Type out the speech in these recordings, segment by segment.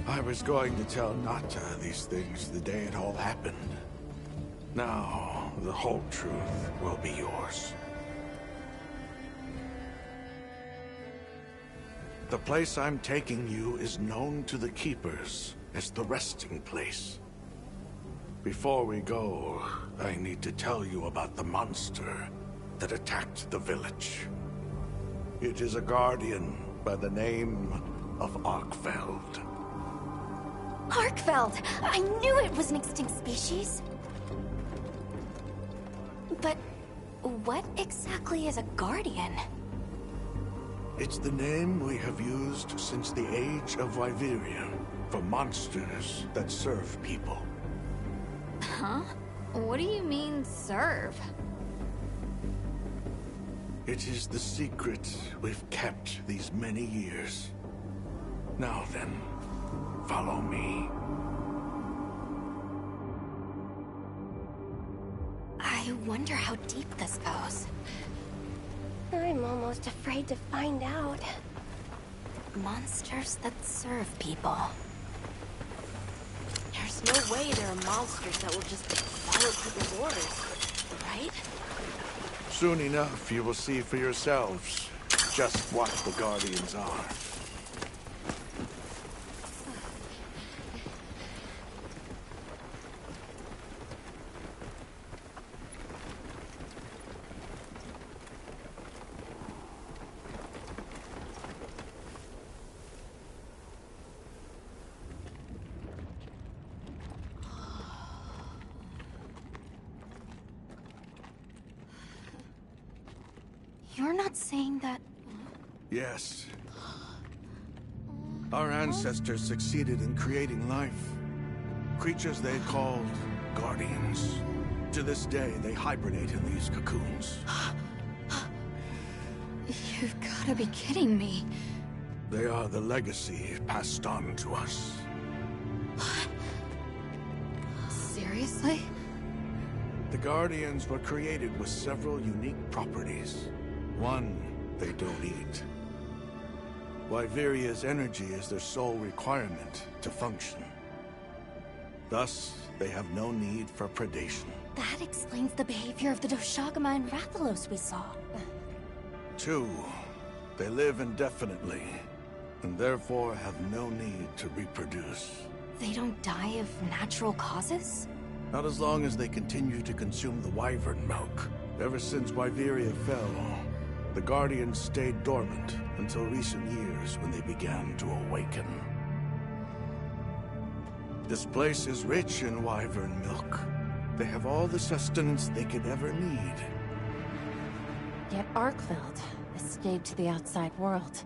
I was going to tell Nata these things the day it all happened. Now, the whole truth will be yours. The place I'm taking you is known to the Keepers as the resting place. Before we go, I need to tell you about the monster that attacked the village. It is a guardian by the name of Arkfeld. Arkfeld! I knew it was an extinct species! But what exactly is a guardian? It's the name we have used since the age of Wyveria for monsters that serve people. Huh? What do you mean, serve? It is the secret we've kept these many years. Now then, follow me. I wonder how deep this goes. I'm almost afraid to find out. Monsters that serve people. There's no way there are monsters that will just follow people's orders, right? Soon enough, you will see for yourselves just what the Guardians are. You're not saying that... Yes. Our ancestors succeeded in creating life. Creatures they called Guardians. To this day, they hibernate in these cocoons. You've gotta be kidding me. They are the legacy passed on to us. Seriously? The Guardians were created with several unique properties. One, they don't eat. Wyveria's energy is their sole requirement to function. Thus, they have no need for predation. That explains the behavior of the Doshagama and Rathalos we saw. Two, they live indefinitely, and therefore have no need to reproduce. They don't die of natural causes? Not as long as they continue to consume the wyvern milk. Ever since Wyveria fell, the Guardians stayed dormant until recent years when they began to awaken. This place is rich in wyvern milk. They have all the sustenance they could ever need. Yet Arkfeld escaped the outside world.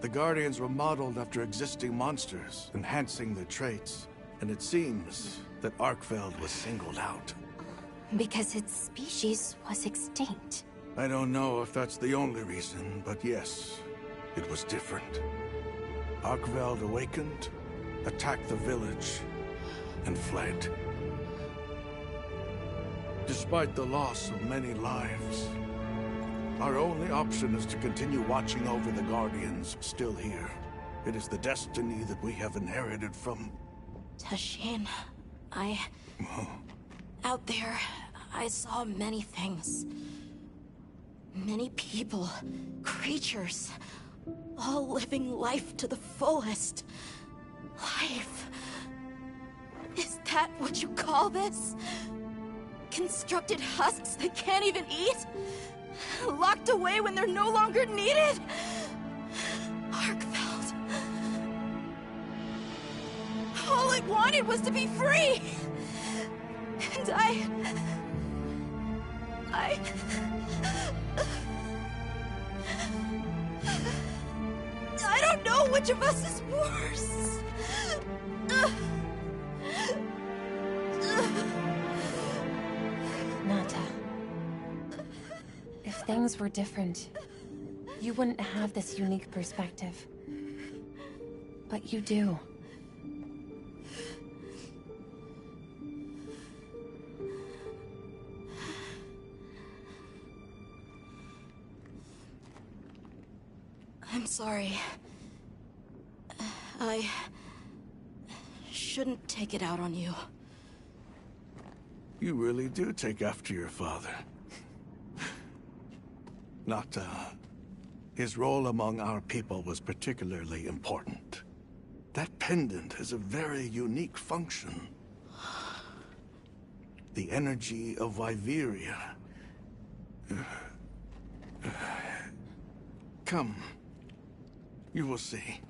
The Guardians were modeled after existing monsters, enhancing their traits. And it seems that Arkfeld was singled out. Because its species was extinct. I don't know if that's the only reason, but yes, it was different. Arkfeld awakened, attacked the village, and fled. Despite the loss of many lives, our only option is to continue watching over the Guardians still here. It is the destiny that we have inherited from... Tashin, out there, I saw many things. Many people, creatures, all living life to the fullest. Life. Is that what you call this? Constructed husks they can't even eat? Locked away when they're no longer needed? Arkfeld. All it wanted was to be free! And I don't know which of us is worse. Nata. If things were different, you wouldn't have this unique perspective. But you do. I'm sorry. I shouldn't take it out on you. You really do take after your father. Nata, his role among our people was particularly important. That pendant has a very unique function. The energy of Wyveria. Come. You will see.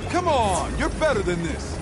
Come on, you're better than this.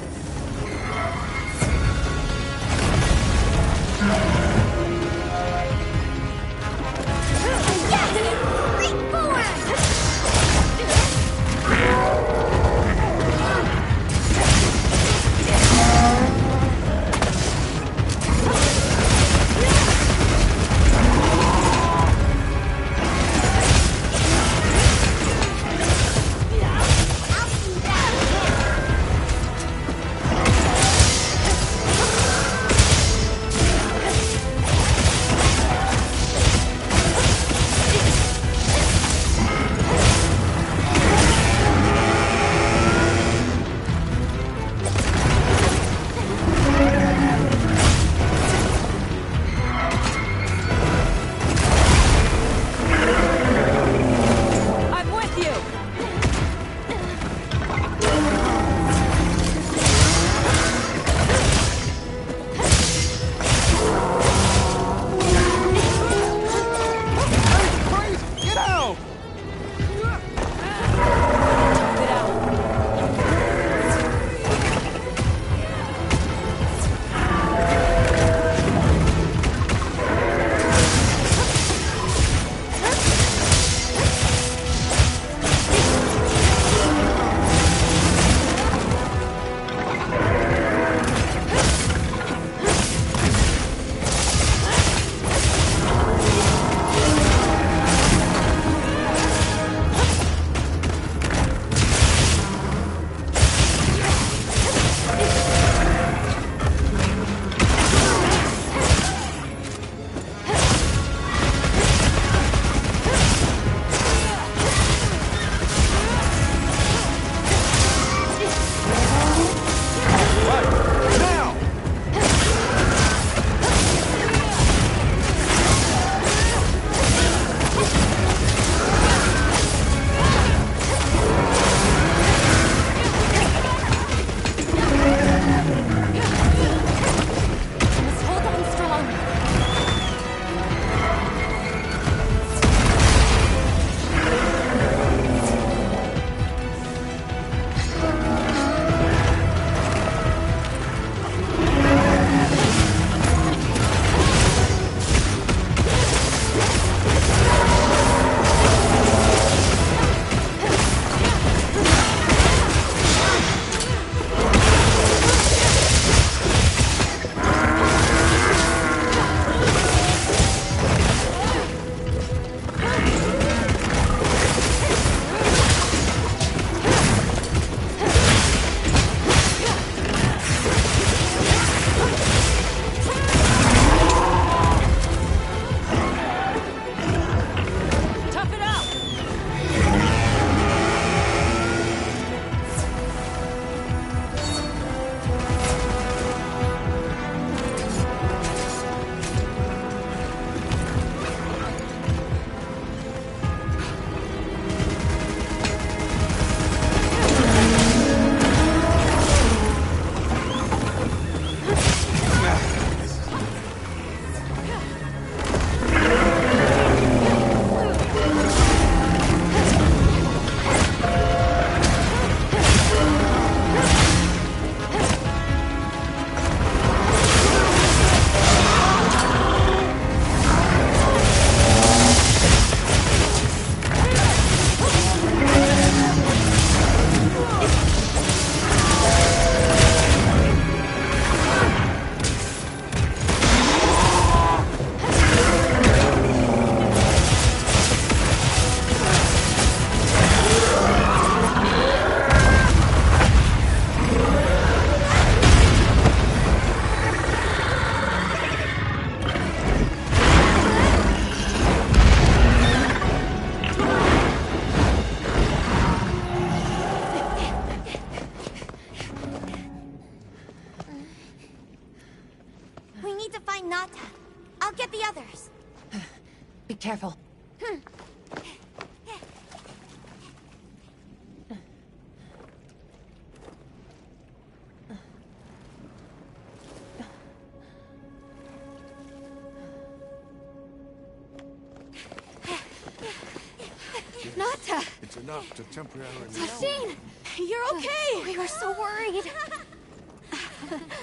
Nata! It's enough to temporarily... Tashine! You're okay! We were so worried.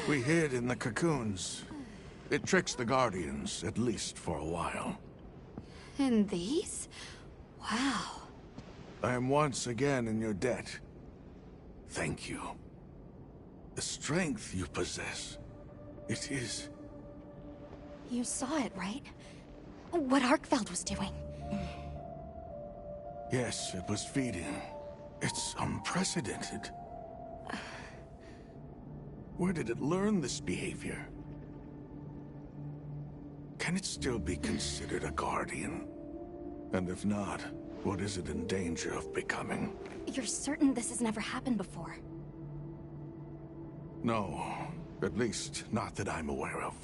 We hid in the cocoons. It tricks the Guardians, at least for a while. And these? Wow. I am once again in your debt. Thank you. The strength you possess, it is... You saw it, right? What Arkfeld was doing. Yes, it was feeding. It's unprecedented. Where did it learn this behavior? Can it still be considered a Guardian? And if not, what is it in danger of becoming? You're certain this has never happened before? No, at least not that I'm aware of.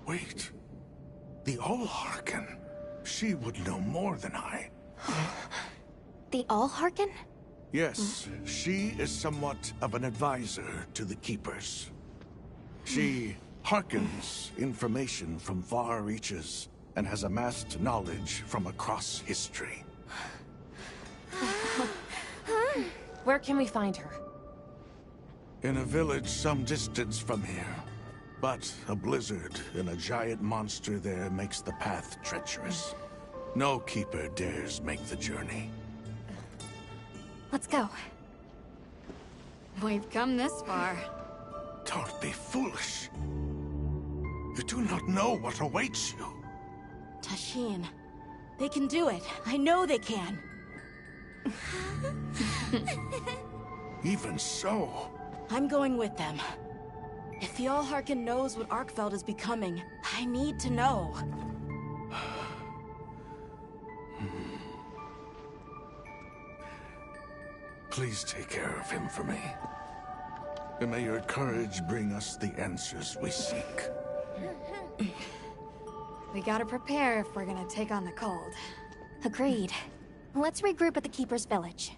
Wait, the Allharken. She would know more than I. The Allharken? Yes, she is somewhat of an advisor to the Keepers. She hearkens information from far reaches and has amassed knowledge from across history. Where can we find her? In a village some distance from here. But a blizzard and a giant monster there makes the path treacherous. No Keeper dares make the journey. Let's go. We've come this far. Don't be foolish. You do not know what awaits you. Tashine, they can do it. I know they can. Even so, I'm going with them. If the Allharken knows what Arkfeld is becoming, I need to know. please take care of him for me. And may your courage bring us the answers we seek. We gotta prepare if we're gonna take on the cold. Agreed. Let's regroup at the Keeper's Village.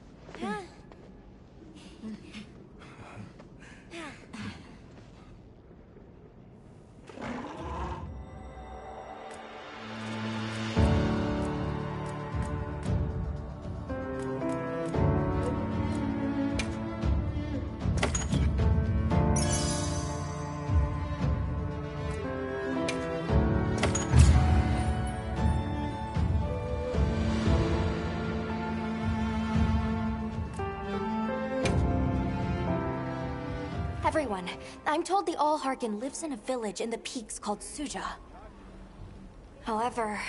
Everyone, I'm told the Allharken lives in a village in the peaks called Suja. However,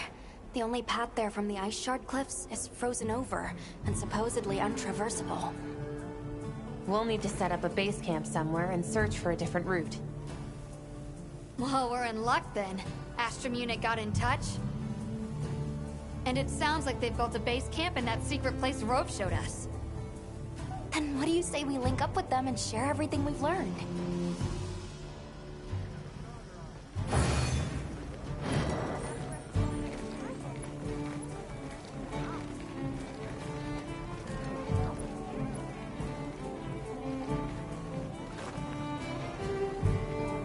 the only path there from the Ice Shard Cliffs is frozen over and supposedly untraversable. We'll need to set up a base camp somewhere and search for a different route. Well, we're in luck then. Astrum unit got in touch. And it sounds like they've built a base camp in that secret place Rove showed us. Then what do you say we link up with them and share everything we've learned?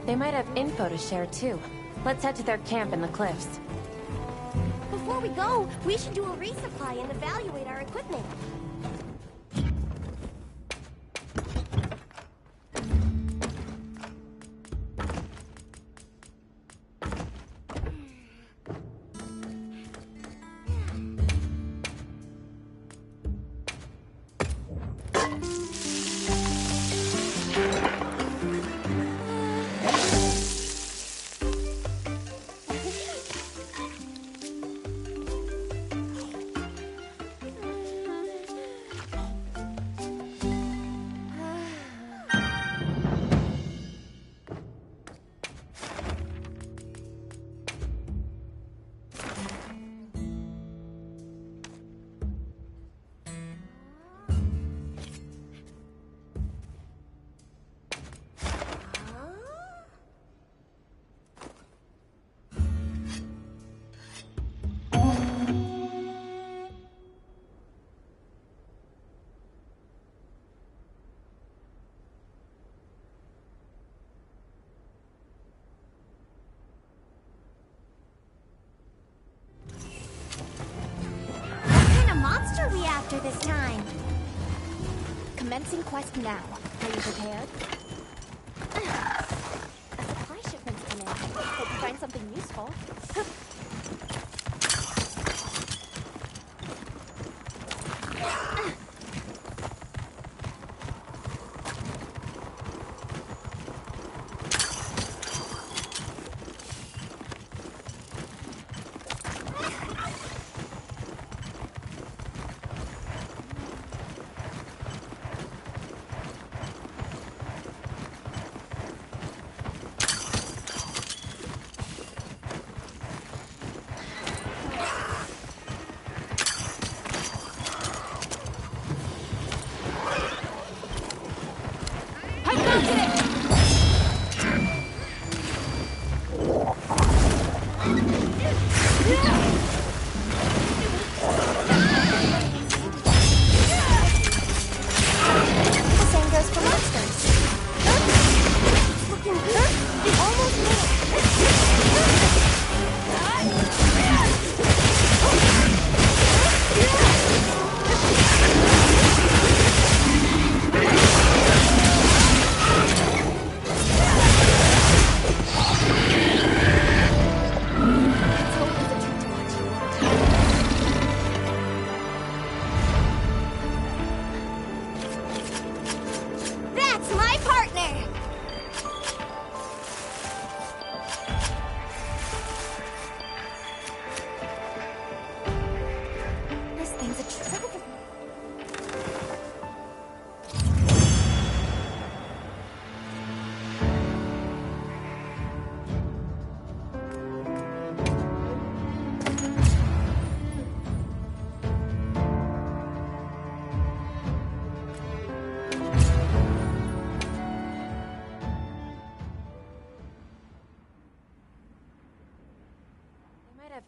They might have info to share too. Let's head to their camp in the cliffs. Before we go, we should do a resupply and evaluate our equipment. after this time. Commencing quest now. Are you prepared? A supply shipment's come in. Hope you find something useful.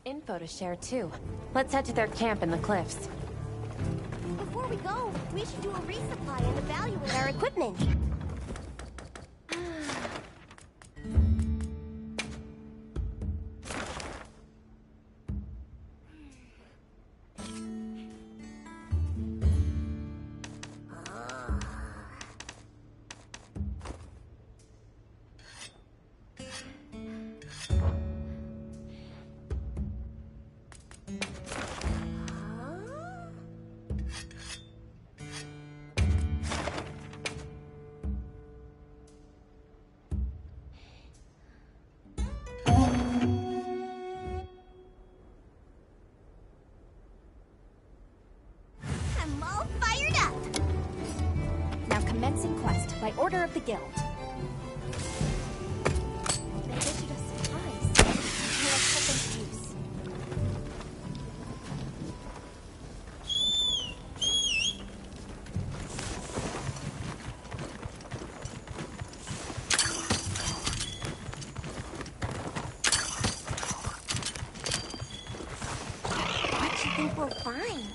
Info to share too. Let's head to their camp in the cliffs. Before we go, we should do a resupply and evaluate our equipment. By order of the guild. They issued us supplies. Let's put them to use. What do you think we'll find?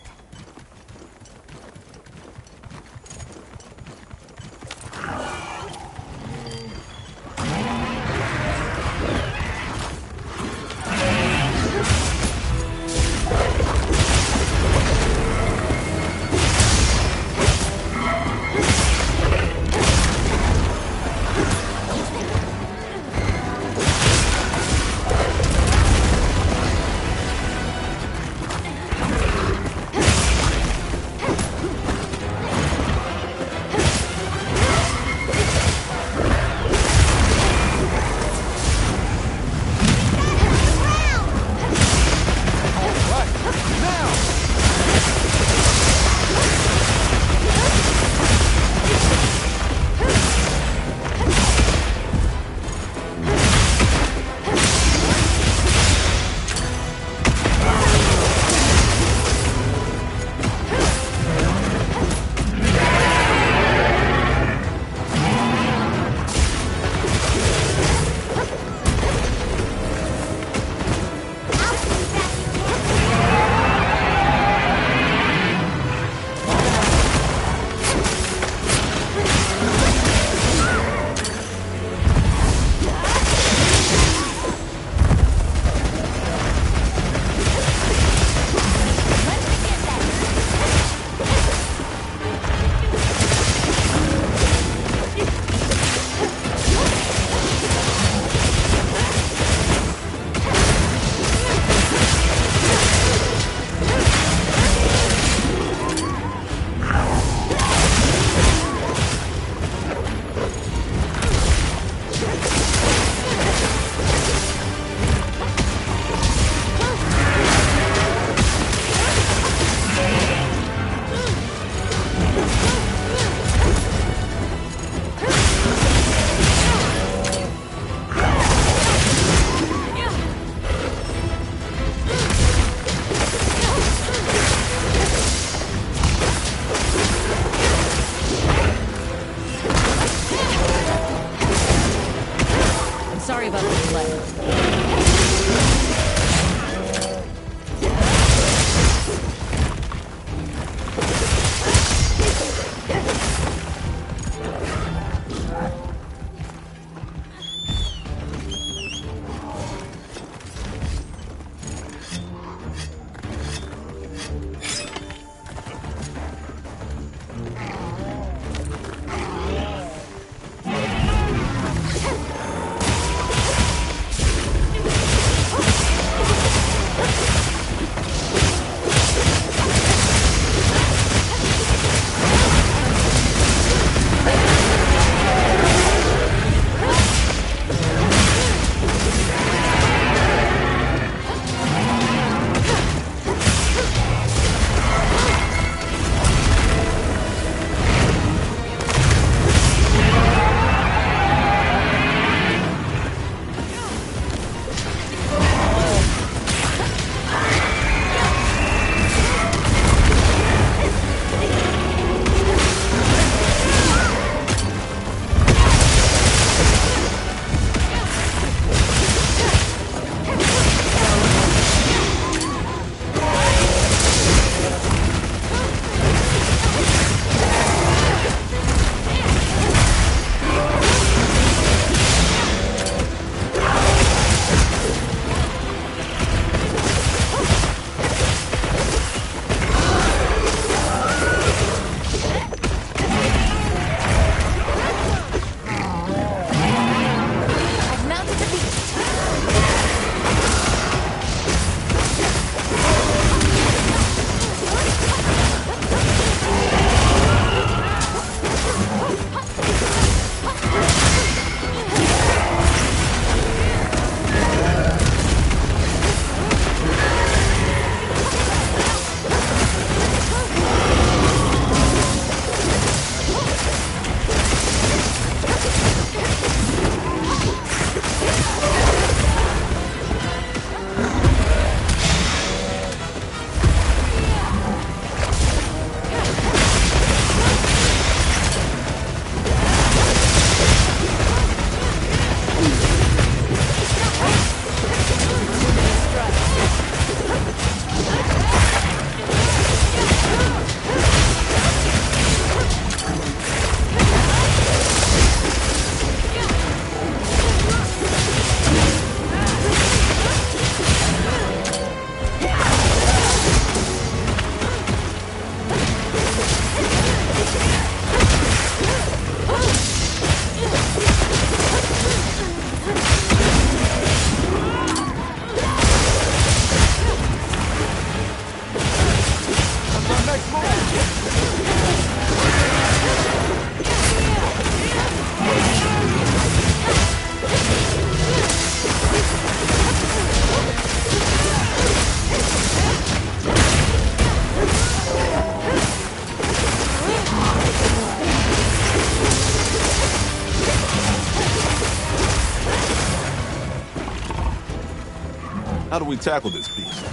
How do we tackle this beast?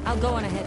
I'll go on ahead.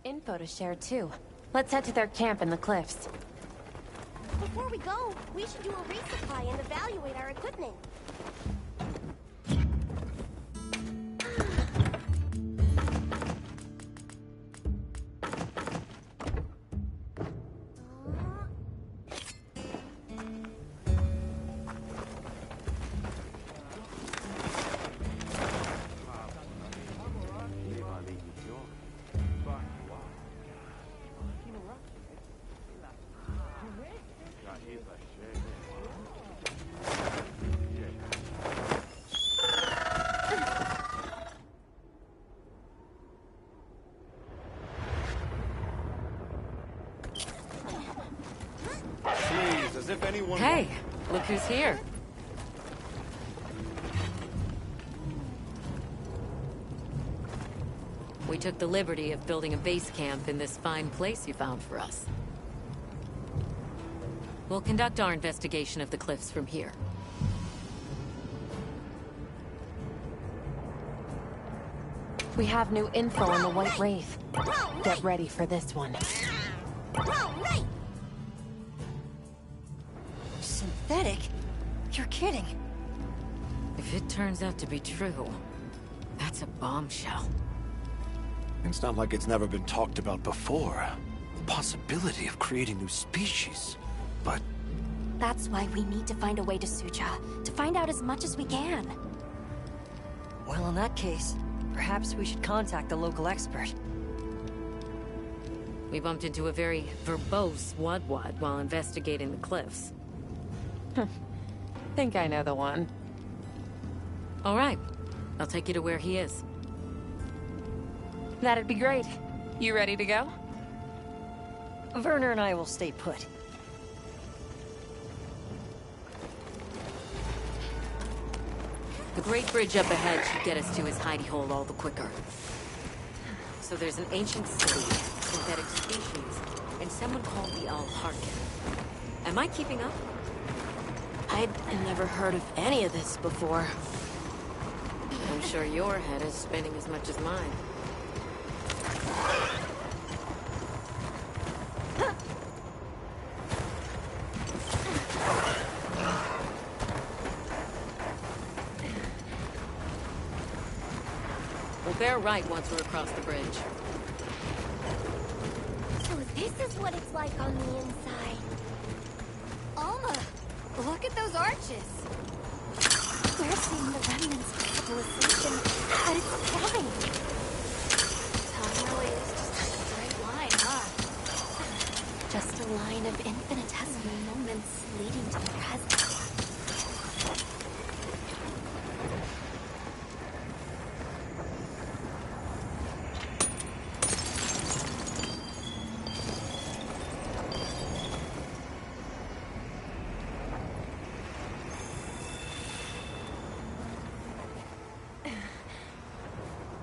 Info to share too. Let's head to their camp in the cliffs. Before we go, we should do a resupply and evaluate our equipment. As if anyone... Hey, look who's here. We took the liberty of building a base camp in this fine place you found for us. We'll conduct our investigation of the cliffs from here. We have new info on the White Wraith. Get ready for this one. Right. Synthetic? You're kidding. If it turns out to be true, that's a bombshell. It's not like it's never been talked about before. The possibility of creating new species. But... That's why we need to find a way to Suja, to find out as much as we can. Well, in that case, perhaps we should contact the local expert. We bumped into a very verbose Wadwad while investigating the cliffs. Think I know the one. All right. I'll take you to where he is. That'd be great. You ready to go? Werner and I will stay put. The Great Bridge up ahead should get us to his hidey hole all the quicker. So there's an ancient city, synthetic species, and someone called the Al-Harkin. Am I keeping up? I'd never heard of any of this before. I'm sure your head is spinning as much as mine. We'll bear right once we're across the bridge. So this is what it's like on the inside. Alma, look at those arches. We're seeing the remnants of civilization at its prime. Time really is just a straight line, huh? Just a line of infinitesimal moments leading to the present.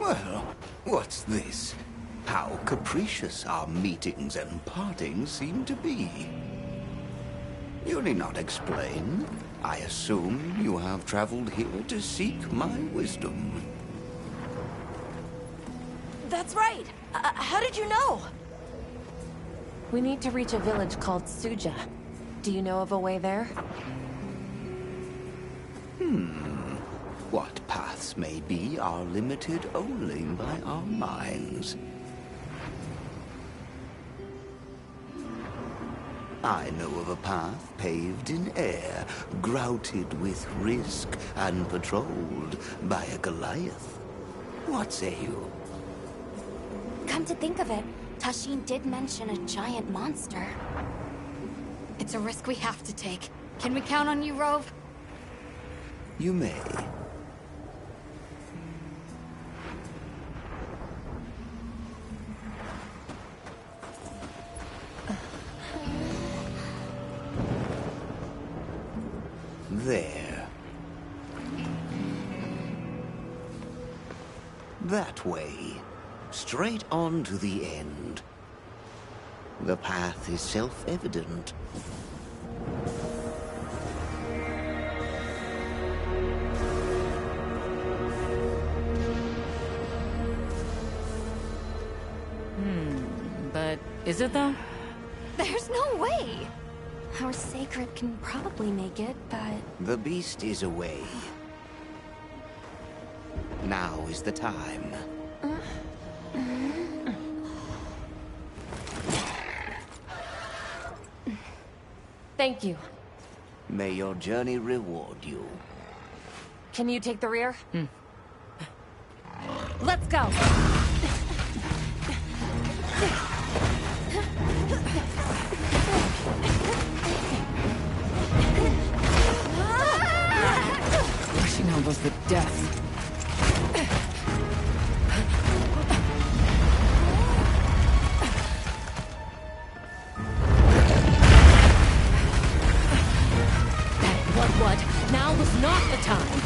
Well, what's this? How capricious our meetings and partings seem to be. You need not explain. I assume you have traveled here to seek my wisdom. That's right. How did you know? We need to reach a village called Suja. Do you know of a way there? What paths may be are limited only by our minds. I know of a path paved in air, grouted with risk, and patrolled by a Goliath. What say you? Come to think of it, Tashin did mention a giant monster. It's a risk we have to take. Can we count on you, Rove? You may. There. That way. Straight on to the end. The path is self-evident. But is it though? There's no way! Our sacred can probably make it, but... The beast is away. Now is the time. Thank you. May your journey reward you. Can you take the rear? Let's go! Rushing on was the death. What? Now was not the time.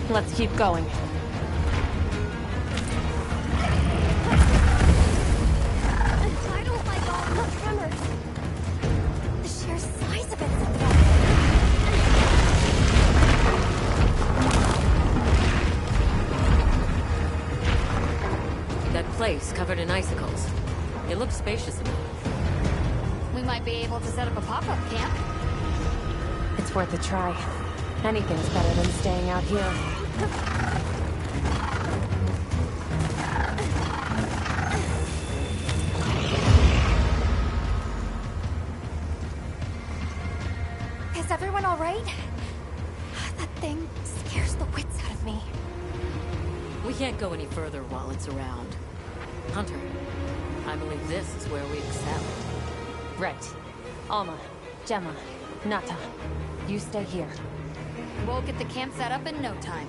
Let's keep going. I don't like all the tremors. The sheer size of it set them That place covered in icicles. It It looks spacious enough. We might be able to set up a pop-up camp. It's worth a try. Anything's better than staying out here. Is everyone all right? That thing scares the wits out of me. We can't go any further while it's around. Hunter, I believe this is where we excel. Right. Alma, Gemma, Nata, you stay here. We'll get the camp set up in no time.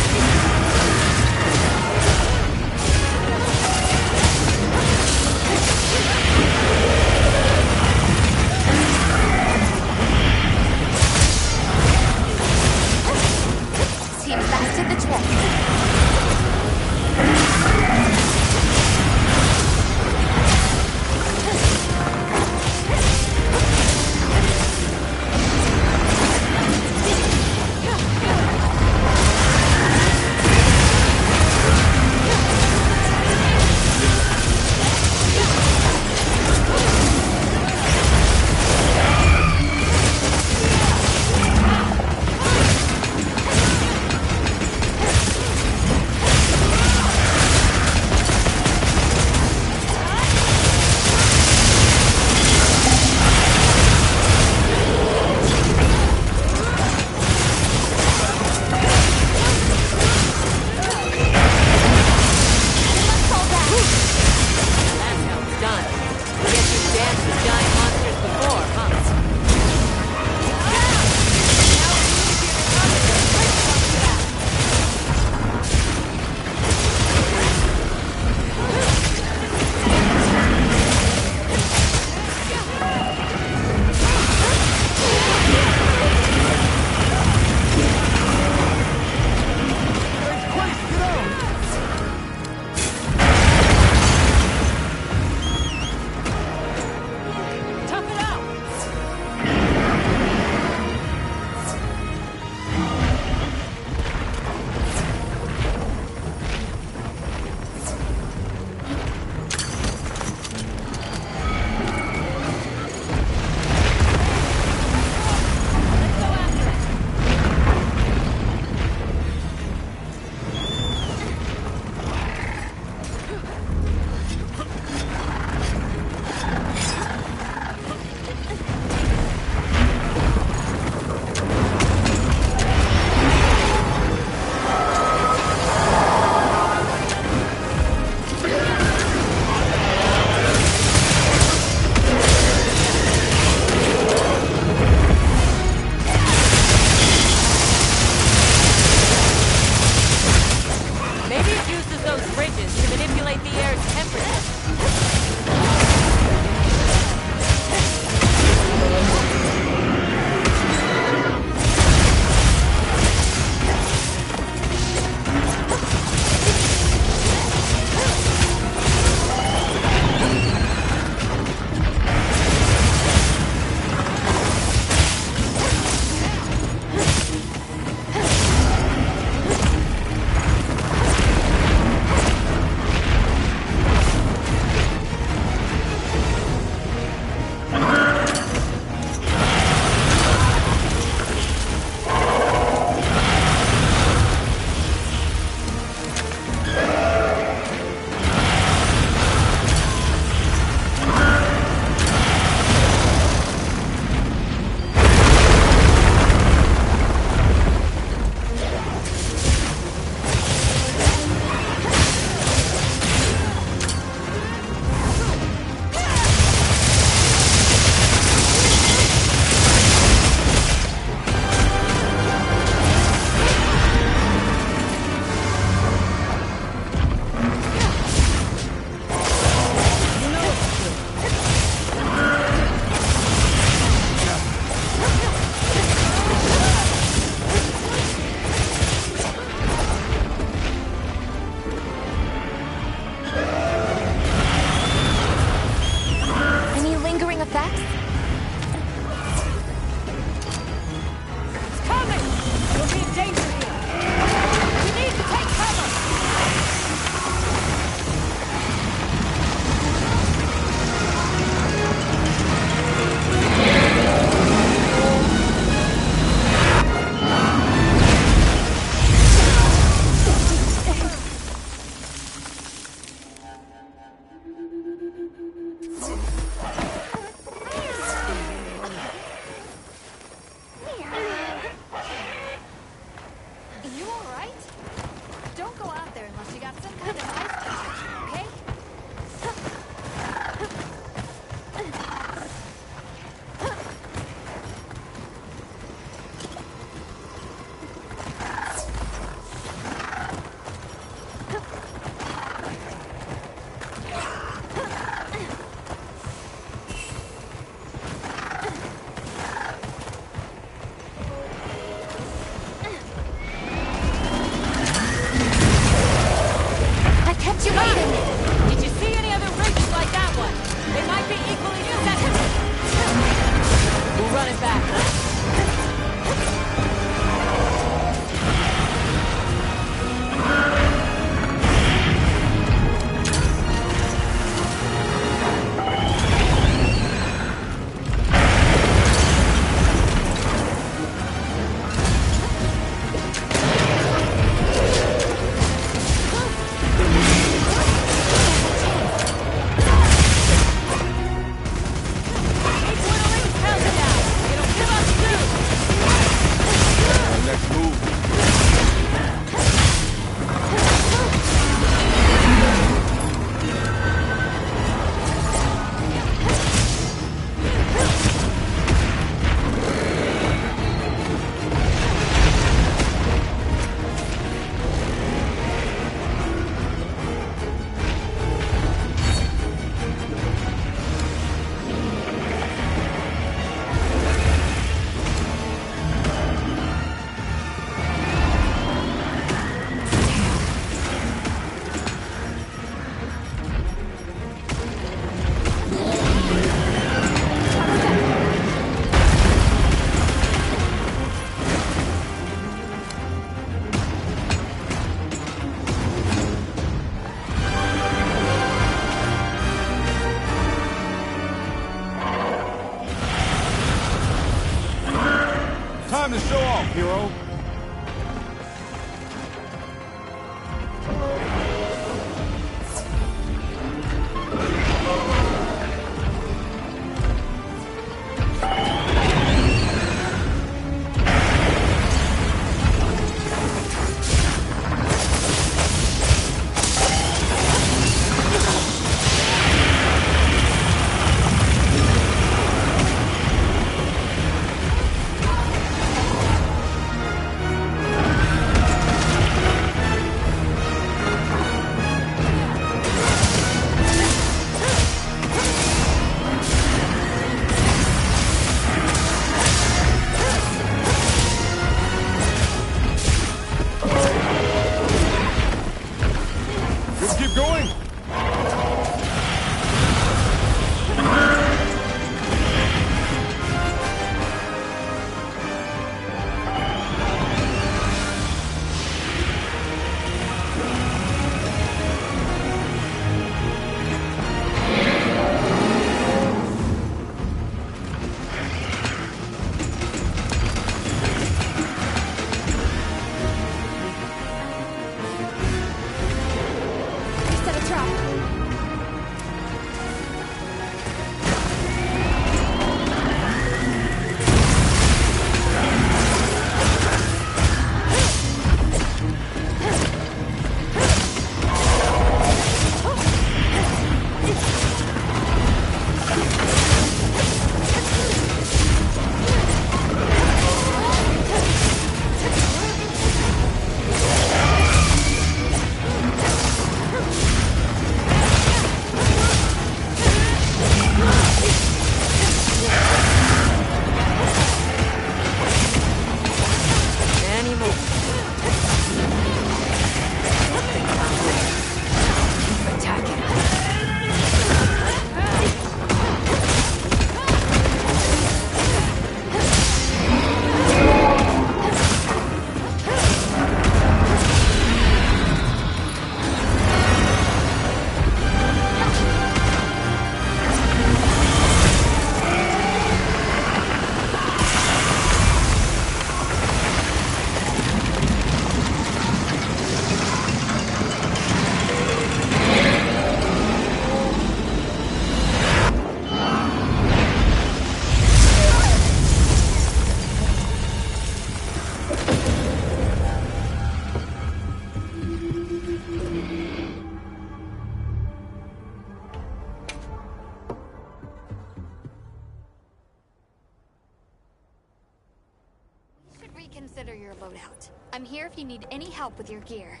consider your loadout. I'm here if you need any help with your gear.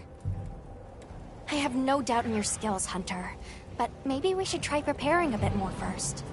I have no doubt in your skills, Hunter. But maybe we should try preparing a bit more first.